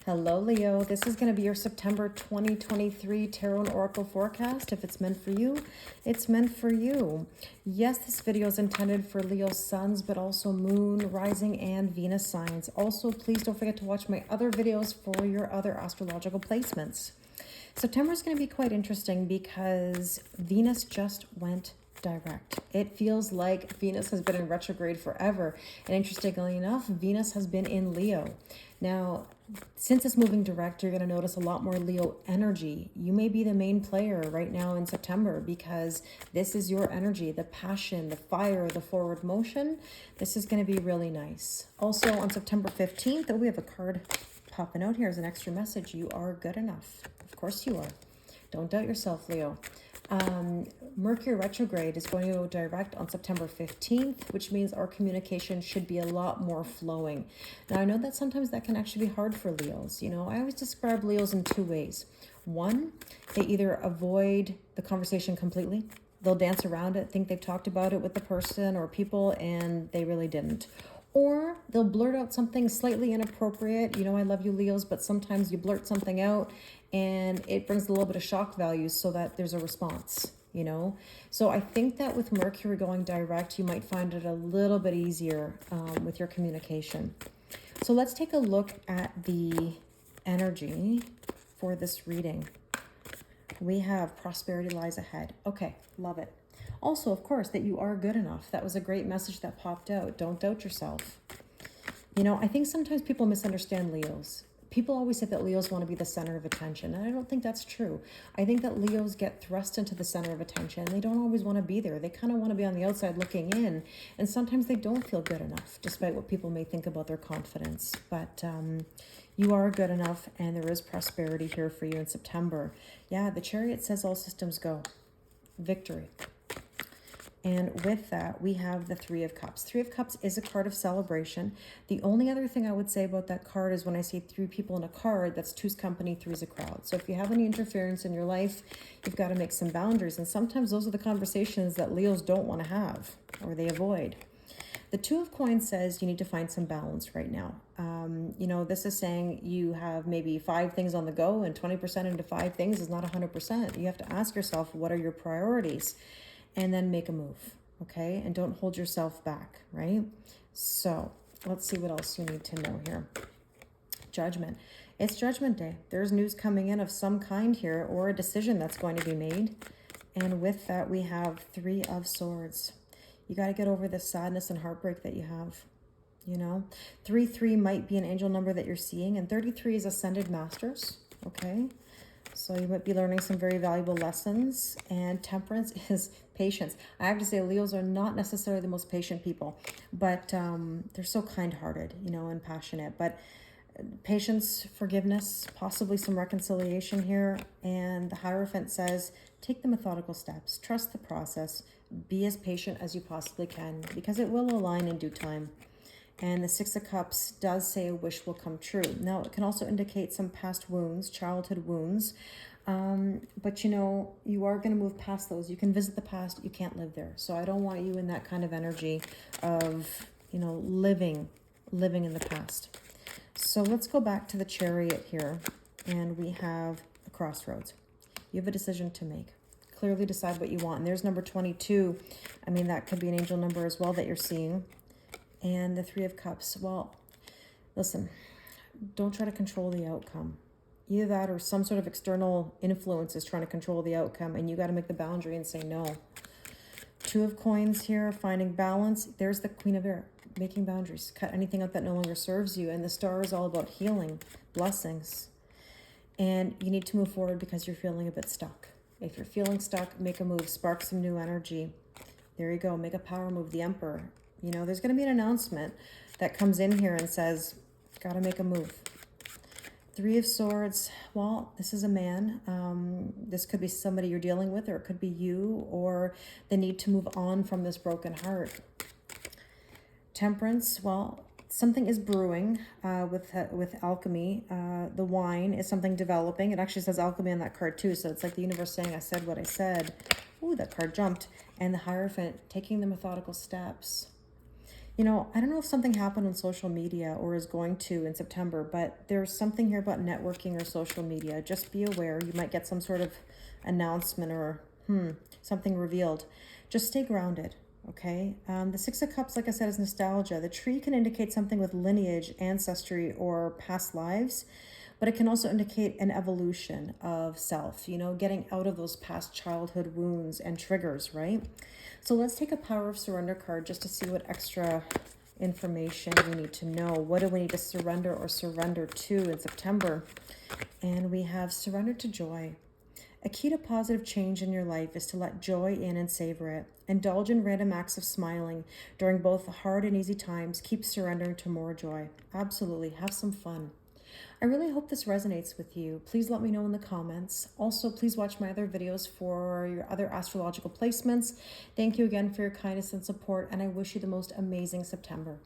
Hello, Leo. This is going to be your September 2023 Tarot and Oracle forecast. If it's meant for you, it's meant for you. Yes, this video is intended for Leo suns, but also moon, rising, and Venus signs. Also, please don't forget to watch my other videos for your other astrological placements. September is going to be quite interesting because Venus just went direct. It feels like Venus has been in retrograde forever. And interestingly enough, Venus has been in Leo. Now, since it's moving direct, you're going to notice a lot more Leo energy. You may be the main player right now in September because this is your energy, the passion, the fire, the forward motion. This is going to be really nice. Also on September 15th, we have a card popping out here as an extra message. You are good enough. Of course you are. Don't doubt yourself, Leo. Mercury retrograde is going to go direct on September 15th, which means our communication should be a lot more flowing. Now, I know that sometimes that can actually be hard for Leos. You know, I always describe Leos in two ways. One, they either avoid the conversation completely. They'll dance around it, think they've talked about it with the person or people, and they really didn't. Or they'll blurt out something slightly inappropriate. You know, I love you, Leos, but sometimes you blurt something out and it brings a little bit of shock value so that there's a response, you know? So I think that with Mercury going direct, you might find it a little bit easier with your communication. So let's take a look at the energy for this reading. We have prosperity lies ahead. Okay, love it. Also, of course, that you are good enough. That was a great message that popped out. Don't doubt yourself. You know, I think sometimes people misunderstand Leos. People always say that Leos want to be the center of attention, and I don't think that's true. I think that Leos get thrust into the center of attention. They don't always want to be there. They kind of want to be on the outside looking in, and sometimes they don't feel good enough, despite what people may think about their confidence. But you are good enough, and there is prosperity here for you in September. Yeah, the Chariot says all systems go. Victory. And with that, we have the Three of Cups. Three of Cups is a card of celebration. The only other thing I would say about that card is when I see three people in a card, that's two's company, three's a crowd. So if you have any interference in your life, you've got to make some boundaries. And sometimes those are the conversations that Leos don't want to have or they avoid. The Two of Coins says you need to find some balance right now. You know, this is saying you have maybe 5 things on the go and 20% into 5 things is not 100%. You have to ask yourself, what are your priorities? And then make a move, okay? And don't hold yourself back, right? So let's see what else you need to know here. Judgment. It's Judgment Day. There's news coming in of some kind here or a decision that's going to be made. And with that, we have Three of Swords. You got to get over the sadness and heartbreak that you have, you know? 33 might be an angel number that you're seeing, and 33 is Ascended Masters, okay? So you might be learning some very valuable lessons. And Temperance is patience. I have to say, Leos are not necessarily the most patient people, but they're so kind-hearted, you know, and passionate. But patience, forgiveness, possibly some reconciliation here. And the Hierophant says, take the methodical steps, trust the process, be as patient as you possibly can, because it will align in due time. And the Six of Cups does say a wish will come true. Now, it can also indicate some past wounds, childhood wounds. But, you know, you are going to move past those. You can visit the past. You can't live there. So I don't want you in that kind of energy of, you know, living in the past. So let's go back to the Chariot here. And we have the Crossroads. You have a decision to make. Clearly decide what you want. And there's number 22. I mean, that could be an angel number as well that you're seeing. And the Three of Cups. Well, listen, don't try to control the outcome. Either that or some sort of external influence is trying to control the outcome, and you got to make the boundary and say no. Two of Coins here, finding balance. There's the Queen of Air, making boundaries. Cut anything out that no longer serves you. And the Star is all about healing, blessings. And you need to move forward because you're feeling a bit stuck. If you're feeling stuck, make a move, spark some new energy. There you go, make a power move, the Emperor. You know, there's going to be an announcement that comes in here and says, got to make a move. Three of Swords. Well, this is a man. This could be somebody you're dealing with, or it could be you, or the need to move on from this broken heart. Temperance. Well, something is brewing with alchemy. The wine is something developing. It actually says alchemy on that card too. So it's like the universe saying, I said what I said. Ooh, that card jumped. And the Hierophant, taking the methodical steps. You know, I don't know if something happened on social media or is going to in September, but there's something here about networking or social media. Just be aware. You might get some sort of announcement or something revealed. Just stay grounded, okay? The Six of Cups, like I said, is nostalgia. The tree can indicate something with lineage, ancestry, or past lives, but it can also indicate an evolution of self, you know, getting out of those past childhood wounds and triggers, right? So let's take a Power of Surrender card just to see what extra information we need to know. What do we need to surrender or surrender to in September? And we have surrender to joy. A key to positive change in your life is to let joy in and savor it. Indulge in random acts of smiling during both the hard and easy times. Keep surrendering to more joy. Absolutely. Have some fun. I really hope this resonates with you. Please let me know in the comments. Also, please watch my other videos for your other astrological placements. Thank you again for your kindness and support, and I wish you the most amazing September.